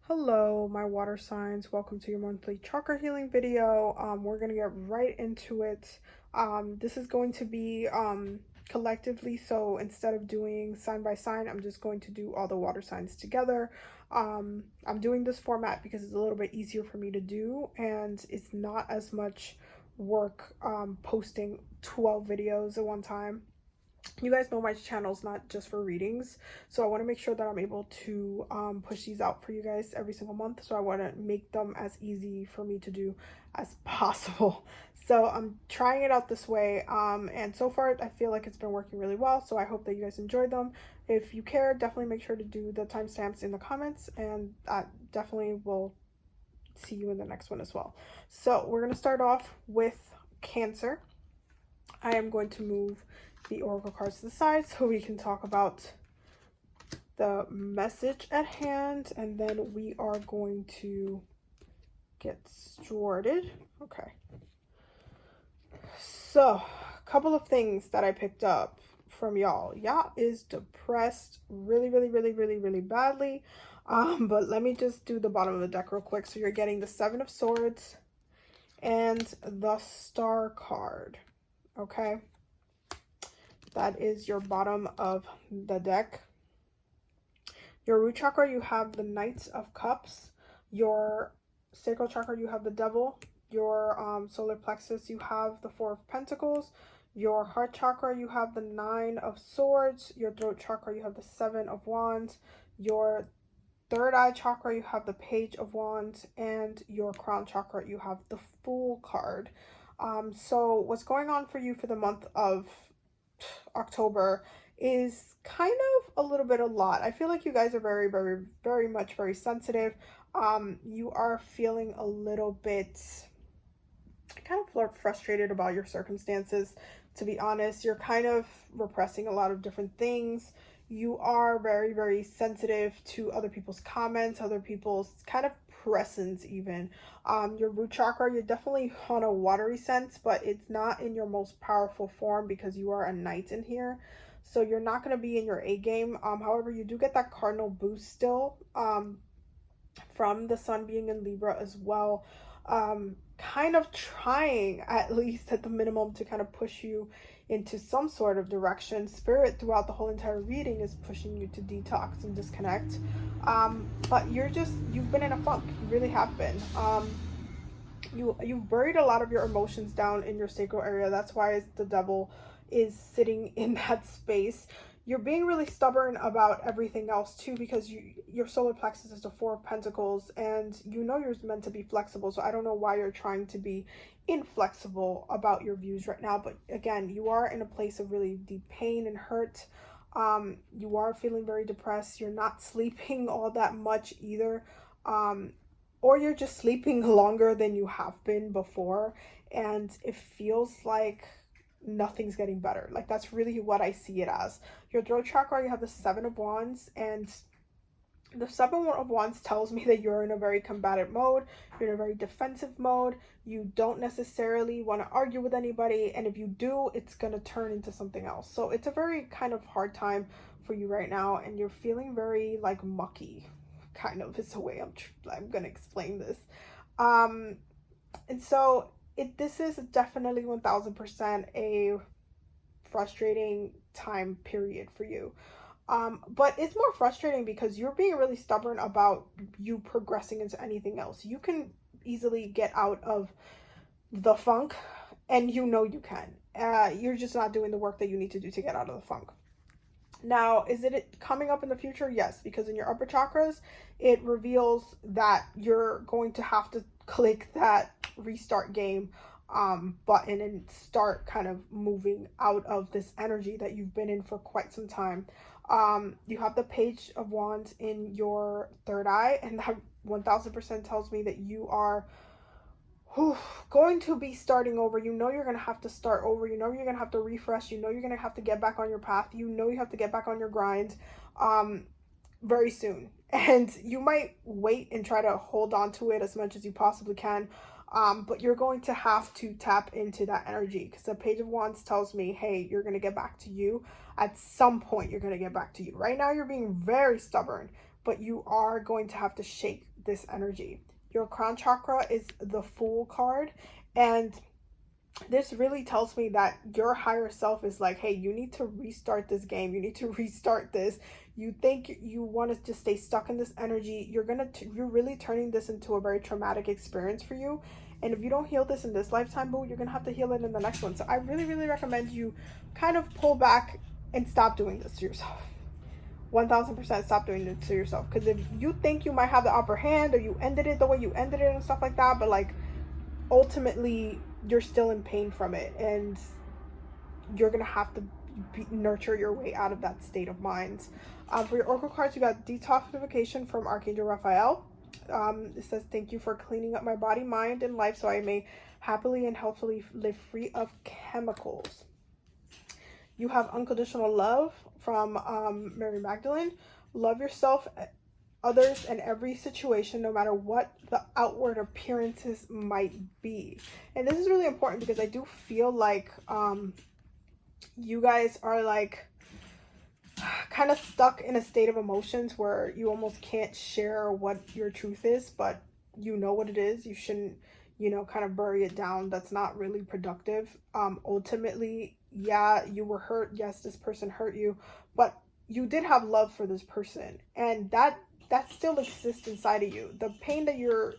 Hello, my water signs. Welcome to your monthly chakra healing video. We're gonna get right into it. This is going to be collectively, so instead of doing sign by sign, I'm just going to do all the water signs together. I'm doing this format because it's a little bit easier for me to do, and it's not as much work posting 12 videos at one time. You guys know my channel's not just for readings, so I want to make sure that I'm able to push these out for you guys every single month. So I want to make them as easy for me to do as possible. So I'm trying it out this way, and so far I feel like it's been working really well. So I hope that you guys enjoyed them. If you care, definitely make sure to do the timestamps in the comments, and I definitely will see you in the next one as well. So we're going to start off with Cancer. I am going to move the oracle cards to the side so we can talk about the message at hand, and then we are going to get started. Okay, so a couple of things that I picked up from y'all. Y'all is depressed really badly. But let me just do the bottom of the deck real quick. So you're getting the Seven of Swords and the Star card. Okay, that is your bottom of the deck. Your root chakra, you have the Knights of Cups. Your sacral chakra, you have the Devil. Your solar plexus, you have the Four of Pentacles. Your heart chakra, you have the Nine of Swords. Your throat chakra, you have the Seven of Wands. Your third eye chakra, you have the Page of Wands. And your crown chakra, you have the Fool card. So what's going on for you for the month of October is kind of a little bit a lot. I feel like you guys are very much very sensitive. You are feeling a little bit kind of frustrated about your circumstances, to be honest. You're kind of repressing a lot of different things. You are very sensitive to other people's comments, other people's kind of presence even. Your root chakra, you're definitely on a watery sense, but it's not in your most powerful form because you are a knight in here. So you're not going to be in your A game. However, you do get that cardinal boost still from the sun being in Libra as well. Kind of trying, at least at the minimum, to kind of push you into some sort of direction. Spirit throughout the whole entire reading is pushing you to detox and disconnect. But you've been in a funk. You really have been. You've buried a lot of your emotions down in your sacral area. That's why the Devil is sitting in that space. You're being really stubborn about everything else too, because your solar plexus is the Four of Pentacles, and you know you're meant to be flexible. So I don't know why you're trying to be inflexible about your views right now. But again, you are in a place of really deep pain and hurt. You are feeling very depressed. You're not sleeping all that much either. Or you're just sleeping longer than you have been before, and it feels like nothing's getting better. Like, that's really what I see it as. Your throat chakra, you have the Seven of Wands, and the Seven of Wands tells me that you're in a very combative mode. You're in a very defensive mode. You don't necessarily want to argue with anybody, and if you do, it's going to turn into something else. So it's a very kind of hard time for you right now, and you're feeling very like mucky, kind of, is the way I'm going to explain this. And so this is definitely 1000% a frustrating time period for you. But it's more frustrating because you're being really stubborn about you progressing into anything else. You can easily get out of the funk, and you know you can. You're just not doing the work that you need to do to get out of the funk. Now, is it coming up in the future? Yes, because in your upper chakras, it reveals that you're going to have to click that restart game button and start kind of moving out of this energy that you've been in for quite some time. You have the Page of Wands in your third eye, and that 1000% tells me that you are going to be starting over. You know you're going to have to start over. You know you're going to have to refresh. You know you're going to have to get back on your path. You know you have to get back on your grind very soon. And you might wait and try to hold on to it as much as you possibly can. But you're going to have to tap into that energy, because the Page of Wands tells me, hey, you're going to get back to you. At some point, you're going to get back to you. Right now, you're being very stubborn, but you are going to have to shake this energy. Your crown chakra is the Fool card, and this really tells me that your higher self is like, hey, you need to restart this game. You need to restart this. You think you want to just stay stuck in this energy. You're really turning this into a very traumatic experience for you. And if you don't heal this in this lifetime, boo, you're going to have to heal it in the next one. So I really, really recommend you kind of pull back and stop doing this to yourself. 1000% stop doing it to yourself. Because if you think you might have the upper hand, or you ended it the way you ended it and stuff like that, but like ultimately you're still in pain from it, and you're gonna have to nurture your way out of that state of mind. For your oracle cards, you got detoxification from Archangel Raphael. It says, thank you for cleaning up my body, mind, and life so I may happily and healthfully live free of chemicals. You have unconditional love from Mary Magdalene. Love yourself, others, and every situation, no matter what the outward appearances might be. And this is really important because I do feel like you guys are like kind of stuck in a state of emotions where you almost can't share what your truth is, but you know what it is. You shouldn't, you know, kind of bury it down. That's not really productive. Ultimately, yeah, you were hurt. Yes, this person hurt you, but you did have love for this person, and that still exists inside of you. The pain that you're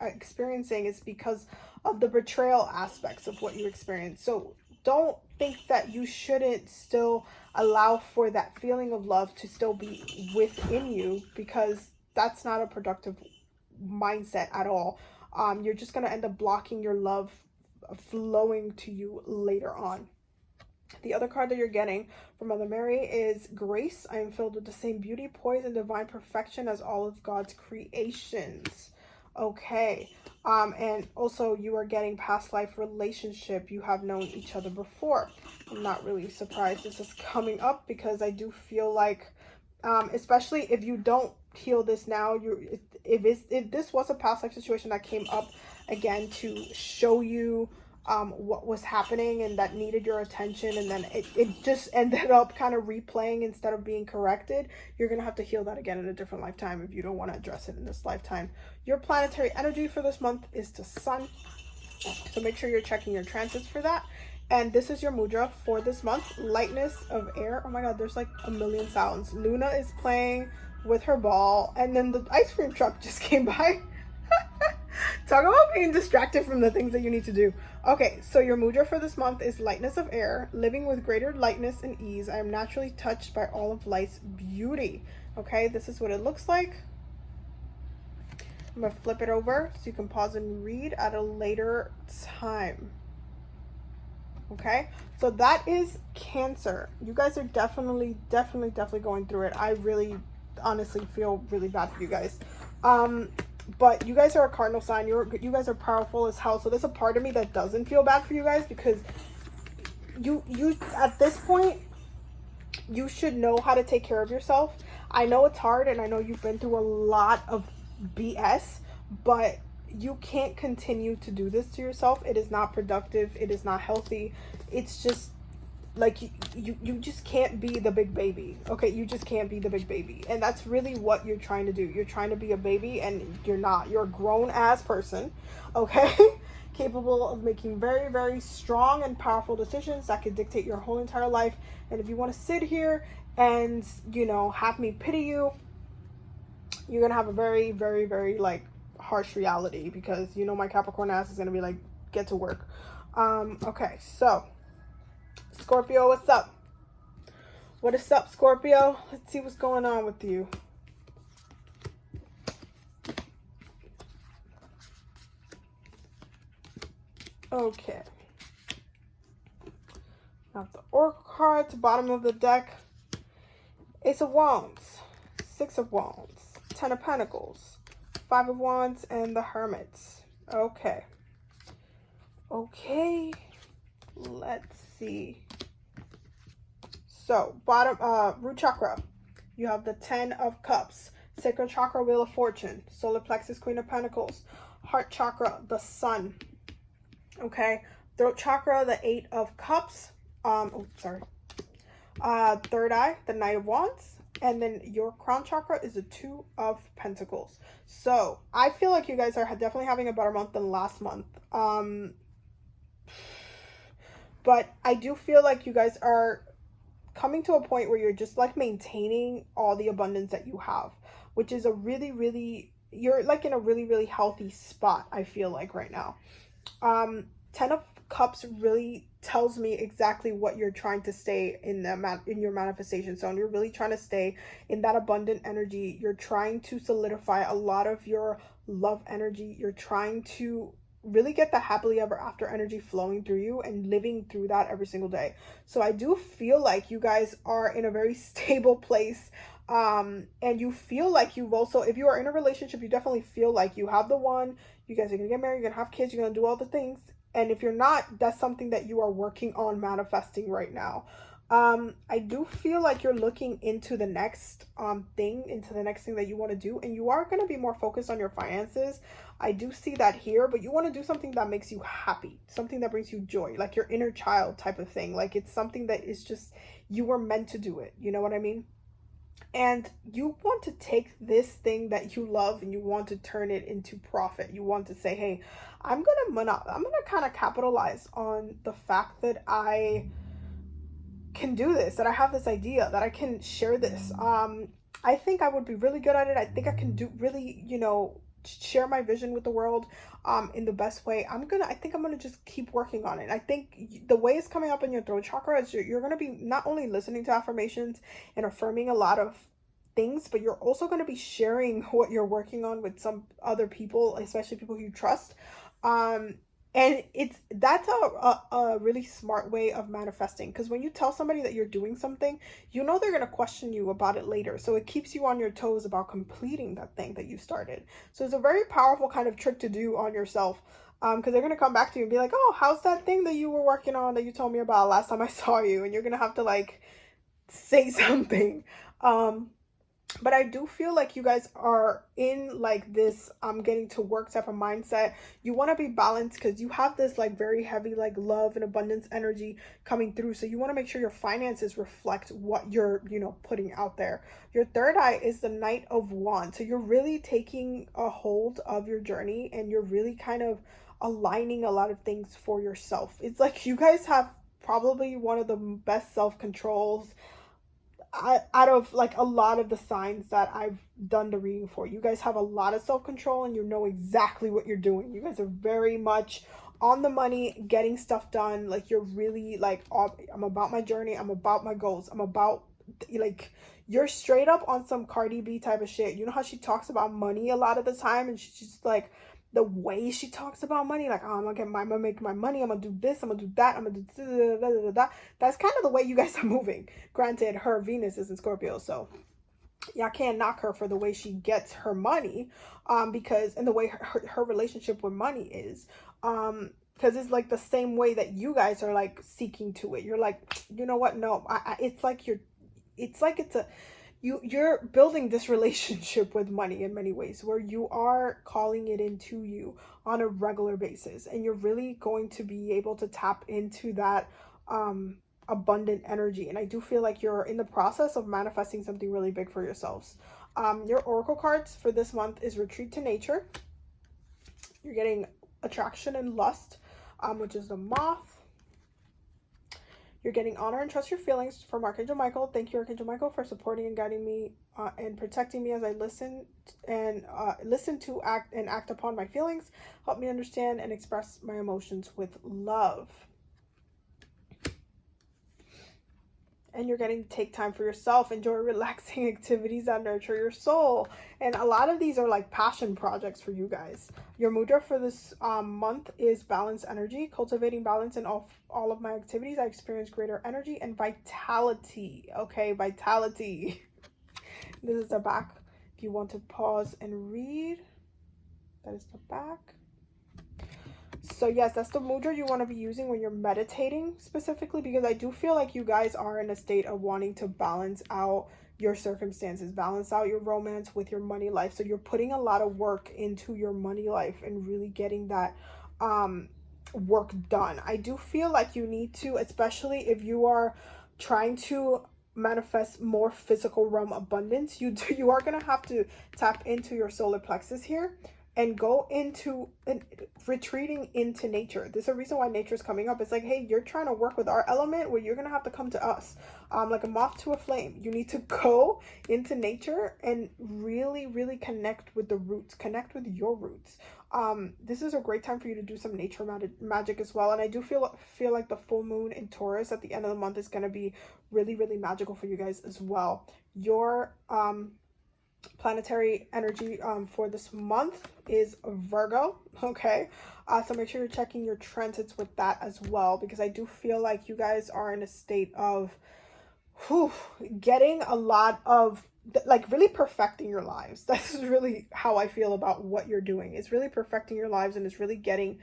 experiencing is because of the betrayal aspects of what you experienced. So don't think that you shouldn't still allow for that feeling of love to still be within you, because that's not a productive mindset at all. You're just going to end up blocking your love flowing to you later on. The other card that you're getting from Mother Mary is Grace. I am filled with the same beauty, poise, and divine perfection as all of God's creations. Okay. And also you are getting past life relationship. You have known each other before. I'm not really surprised this is coming up, because I do feel like, especially if you don't heal this now, if this was a past life situation that came up again to show you what was happening and that needed your attention, and then it just ended up kind of replaying instead of being corrected, you're gonna have to heal that again in a different lifetime if you don't want to address it in this lifetime. Your planetary energy for this month is the Sun, so make sure you're checking your transits for that. And this is your mudra for this month, lightness of air. Oh my god, there's like a million sounds. Luna is playing with her ball, and then the ice cream truck just came by. Talk about being distracted from the things that you need to do. Okay, so your mudra for this month is lightness of air. Living with greater lightness and ease, I am naturally touched by all of life's beauty. Okay, this is what it looks like. I'm gonna flip it over so you can pause and read at a later time. Okay, so that is Cancer. You guys are definitely going through it. I really honestly feel really bad for you guys. But you guys are a cardinal sign. You guys are powerful as hell. So there's a part of me that doesn't feel bad for you guys, because you at this point, you should know how to take care of yourself. I know it's hard, and I know you've been through a lot of BS, but you can't continue to do this to yourself. It is not productive. It is not healthy. It's just like you just can't be the big baby. Okay, you just can't be the big baby, and that's really what you're trying to do. You're trying to be a baby, and you're not. You're a grown ass person, okay? Capable of making very, very strong and powerful decisions that could dictate your whole entire life. And if you want to sit here and, you know, have me pity you, you're gonna have a very, very, very like harsh reality, because you know my Capricorn ass is gonna be like, get to work. Okay, so Scorpio, what's up? What is up, Scorpio? Let's see what's going on with you. Okay. Now the Oracle cards, bottom of the deck. Ace of Wands, Six of Wands, Ten of Pentacles, Five of Wands, and the Hermits. Okay. Okay. Let's see. So, bottom, root chakra, you have the 10 of Cups, sacral chakra, Wheel of Fortune, solar plexus, Queen of Pentacles, heart chakra, the Sun. Okay, throat chakra, the 8 of Cups. Third eye, the Knight of Wands, And then your crown chakra is the Two of Pentacles. So I feel like you guys are definitely having a better month than last month. But I do feel like you guys are coming to a point where you're just like maintaining all the abundance that you have, which is a really, really, you're like in a really, really healthy spot, I feel like right now. 10 of Cups really tells me exactly what you're trying to stay in in your manifestation zone. You're really trying to stay in that abundant energy. You're trying to solidify a lot of your love energy. You're trying to really get the happily ever after energy flowing through you and living through that every single day. So I do feel like you guys are in a very stable place. And you feel like you've also, if you are in a relationship, you definitely feel like you have the one. You guys are gonna get married, you're gonna have kids, you're gonna do all the things. And if you're not, that's something that you are working on manifesting right now. I do feel like you're looking into the next into the next thing that you want to do, and you are going to be more focused on your finances. I do see that here, but you want to do something that makes you happy, something that brings you joy, like your inner child type of thing. Like it's something that is just, you were meant to do it. You know what I mean? And you want to take this thing that you love and you want to turn it into profit. You want to say, hey, I'm gonna kind of capitalize on the fact that I can do this, that I have this idea, that I can share this. I think I would be really good at it. I think I can do really, you know, share my vision with the world in the best way. I think I'm gonna just keep working on it. I think the way it's coming up in your throat chakra is you're gonna be not only listening to affirmations and affirming a lot of things, but you're also going to be sharing what you're working on with some other people, especially people you trust. And that's a really smart way of manifesting, because when you tell somebody that you're doing something, you know they're going to question you about it later. So it keeps you on your toes about completing that thing that you started. So it's a very powerful kind of trick to do on yourself, because they're going to come back to you and be like, oh, how's that thing that you were working on that you told me about last time I saw you? And you're going to have to like say something. But I do feel like you guys are in like this getting to work type of mindset. You want to be balanced because you have this like very heavy like love and abundance energy coming through. So you want to make sure your finances reflect what you're, you know, putting out there. Your third eye is the Knight of Wands. So you're really taking a hold of your journey and you're really kind of aligning a lot of things for yourself. It's like you guys have probably one of the best self-controls out of like a lot of the signs that I've done the reading for. You guys have a lot of self-control and you know exactly what you're doing. You guys are very much on the money, getting stuff done. Like you're really like, I'm about my journey, I'm about my goals, I'm about, like, you're straight up on some Cardi B type of shit. You know how she talks about money a lot of the time, and she's just like, the way she talks about money, like, oh, I'm gonna make my money, I'm gonna do this, I'm gonna do that, I'm gonna do da, da, da, da. That's kind of the way you guys are moving. Granted, her Venus is in Scorpio, so y'all can't knock her for the way she gets her money, because, and the way her relationship with money is, because it's like the same way that you guys are like seeking to it. You're like, you know what, no, it's like you're building this relationship with money in many ways, where you are calling it into you on a regular basis, and you're really going to be able to tap into that abundant energy. And I do feel like you're in the process of manifesting something really big for yourselves. Your oracle cards for this month is Retreat to Nature. You're getting Attraction and Lust, which is the Moth. You're getting Honor and Trust Your Feelings from Archangel Michael. Thank you, Archangel Michael, for supporting and guiding me and protecting me as I listen to act upon my feelings. Help me understand and express my emotions with love. And you're getting to take time for yourself, enjoy relaxing activities that nurture your soul. And a lot of these are like passion projects for you guys. Your mudra for this month is Balance Energy. Cultivating balance in all of my activities, I experience greater energy and vitality. Okay, vitality. This is the back. If you want to pause and read, that is the back. So yes, that's the mudra you want to be using when you're meditating specifically, because I do feel like you guys are in a state of wanting to balance out your circumstances, balance out your romance with your money life. So you're putting a lot of work into your money life and really getting that work done. I do feel like you need to, especially if you are trying to manifest more physical realm abundance, you are going to have to tap into your solar plexus here and go into retreating into nature. There's a reason why nature is coming up. It's like, hey, you're trying to work with our element, well, you're gonna have to come to us, like a moth to a flame. You need to go into nature and really, really connect with the roots, connect with your roots. This is a great time for you to do some nature magic as well. And I do feel like the full moon in Taurus at the end of the month is going to be really, really magical for you guys as well. Your planetary energy for this month is Virgo. Okay, so make sure you're checking your transits with that as well, because I do feel like you guys are in a state of getting a lot of, like, really perfecting your lives. This is really how I feel about what you're doing. It's really perfecting your lives, and it's really getting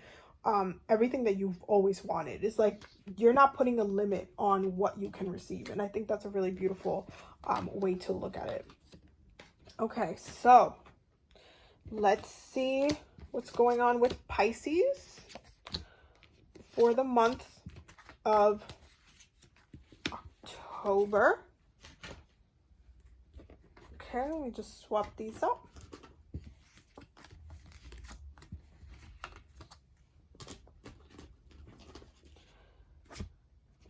everything that you've always wanted. It's like you're not putting a limit on what you can receive, and I think that's a really beautiful way to look at it. Okay, so let's see what's going on with Pisces for the month of October. Okay, let me just swap these up.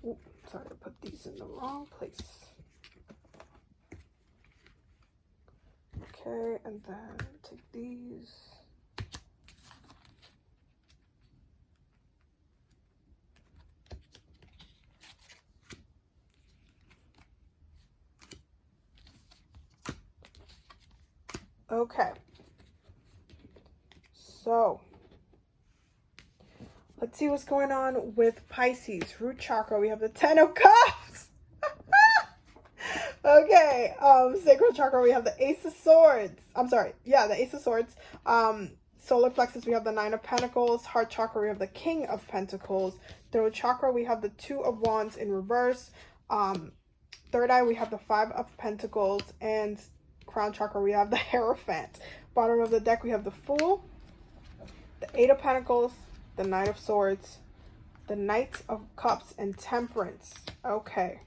Ooh, sorry, I put these in the wrong place. Okay, and then take these. Okay, so let's see what's going on with Pisces. Root chakra, we have the 10 of Cups. Okay, sacral chakra, we have the Ace of Swords. The Ace of Swords. Solar plexus, we have the 9 of Pentacles. Heart chakra, we have the King of Pentacles. Throat chakra, we have the 2 of Wands in reverse. Third eye, we have the 5 of Pentacles. And crown chakra, we have the Hierophant. Bottom of the deck, we have the Fool, the 8 of Pentacles, the 9 of Swords, the Knight of Cups, and Temperance. Okay.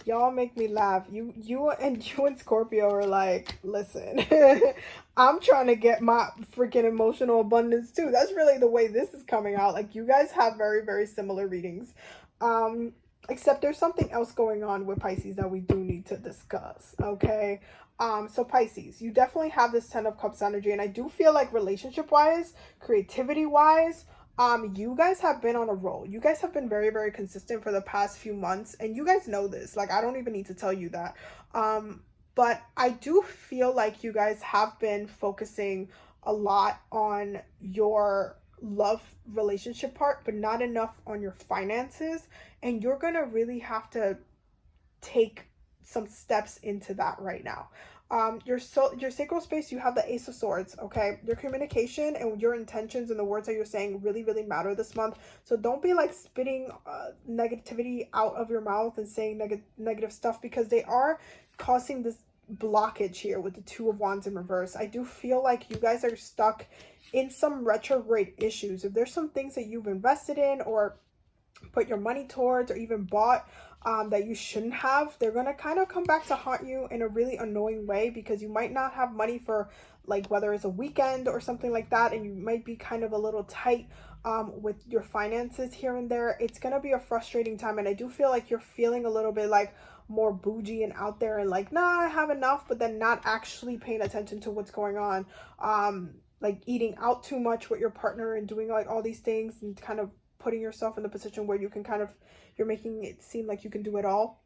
Y'all make me laugh. You and Scorpio are like, listen, I'm trying to get my freaking emotional abundance too. That's really the way this is coming out. Like, you guys have very, very similar readings. Except there's something else going on with Pisces that we do need to discuss. Okay. So Pisces, you definitely have this 10 of Cups energy, and I do feel like relationship wise, creativity wise, you guys have been on a roll. You guys have been very, very consistent for the past few months, and you guys know this. Like, I don't even need to tell you that. But I do feel like you guys have been focusing a lot on your love relationship part, but not enough on your finances, and you're gonna really have to take some steps into that right now. Your sacral space, you have the Ace of Swords. Okay, your communication and your intentions and the words that you're saying really, really matter this month. So don't be like spitting negativity out of your mouth and saying negative stuff, because they are causing this blockage here with the 2 of Wands in reverse. I do feel like you guys are stuck in some retrograde issues. If there's some things that you've invested in or put your money towards or even bought that you shouldn't have, they're gonna kind of come back to haunt you in a really annoying way, because you might not have money for, like, whether it's a weekend or something like that, and you might be kind of a little tight with your finances here and there. It's gonna be a frustrating time, and I do feel like you're feeling a little bit like more bougie and out there and like, nah, I have enough, but then not actually paying attention to what's going on, like eating out too much with your partner and doing like all these things and kind of putting yourself in the position where you can kind of, you're making it seem like you can do it all.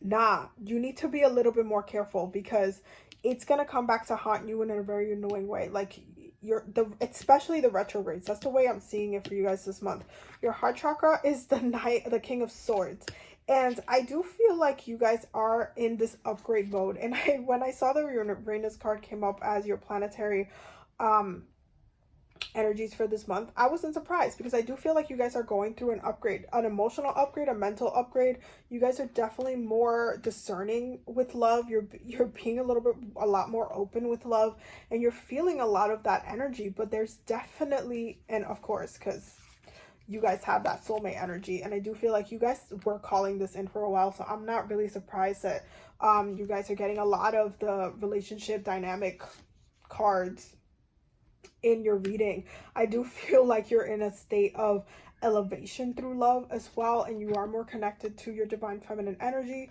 Nah, you need to be a little bit more careful, because it's gonna come back to haunt you in a very annoying way. Like, especially the retrogrades. That's the way I'm seeing it for you guys this month. Your heart chakra is the King of Swords. And I do feel like you guys are in this upgrade mode. And when I saw the Uranus card came up as your planetary energies for this month, I wasn't surprised, because I do feel like you guys are going through an upgrade, an emotional upgrade, a mental upgrade. You guys are definitely more discerning with love. You're being a lot more open with love, and you're feeling a lot of that energy. But there's definitely, and of course, because you guys have that soulmate energy. And I do feel like you guys were calling this in for a while, so I'm not really surprised that you guys are getting a lot of the relationship dynamic cards in your reading. I do feel like you're in a state of elevation through love as well, and you are more connected to your divine feminine energy.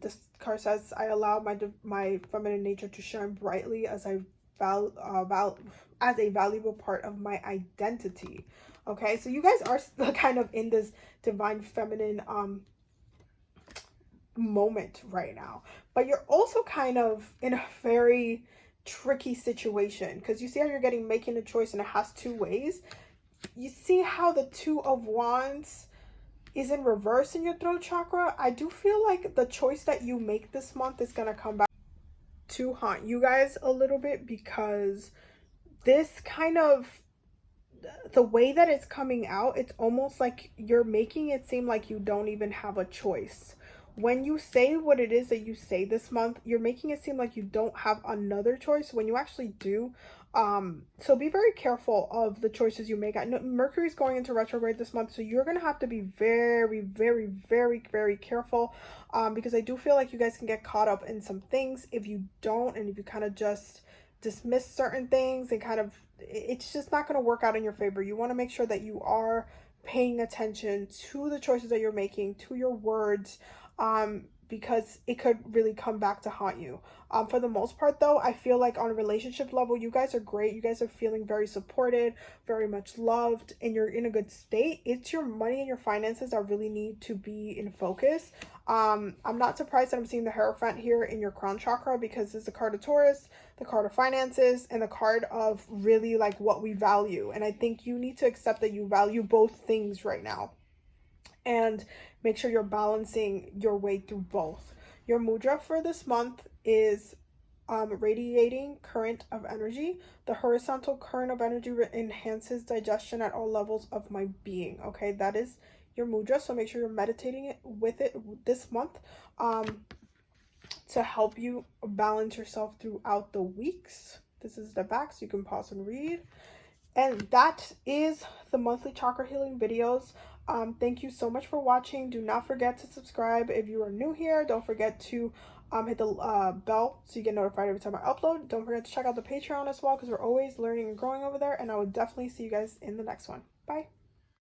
This card says, I allow my feminine nature to shine brightly as a valuable part of my identity. Okay, so you guys are kind of in this divine feminine moment right now, but you're also kind of in a very tricky situation, because you see how you're making a choice and it has two ways. You see how the Two of Wands is in reverse in your throat chakra. I do feel like the choice that you make this month is going to come back to haunt you guys a little bit, because this kind of, the way that it's coming out, it's almost like you're making it seem like you don't even have a choice. When you say what it is that you say this month, you're making it seem like you don't have another choice when you actually do. So be very careful of the choices you make. Mercury's going into retrograde this month, so you're going to have to be very, very, very, very careful, because I do feel like you guys can get caught up in some things if you don't, and if you kind of just dismiss certain things, and kind of, it's just not going to work out in your favor. You want to make sure that you are paying attention to the choices that you're making, to your words, because it could really come back to haunt you. For the most part though, I feel like on a relationship level, you guys are great. You guys are feeling very supported, very much loved, and you're in a good state. It's your money and your finances that really need to be in focus. I'm not surprised that I'm seeing the Hierophant here in your crown chakra, because it's the card of Taurus, the card of finances, and the card of really like what we value. And I think you need to accept that you value both things right now, and make sure you're balancing your way through both. Your mudra for this month is radiating current of energy. The horizontal current of energy enhances digestion at all levels of my being. Okay, that is your mudra, so make sure you're meditating with it this month to help you balance yourself throughout the weeks. This is the back, so you can pause and read. And that is the monthly chakra healing videos. Thank you so much for watching. Do not forget to subscribe if you are new here. Don't forget to hit the bell so you get notified every time I upload. Don't forget to check out the Patreon as well, because we're always learning and growing over there. And I will definitely see you guys in the next one. Bye.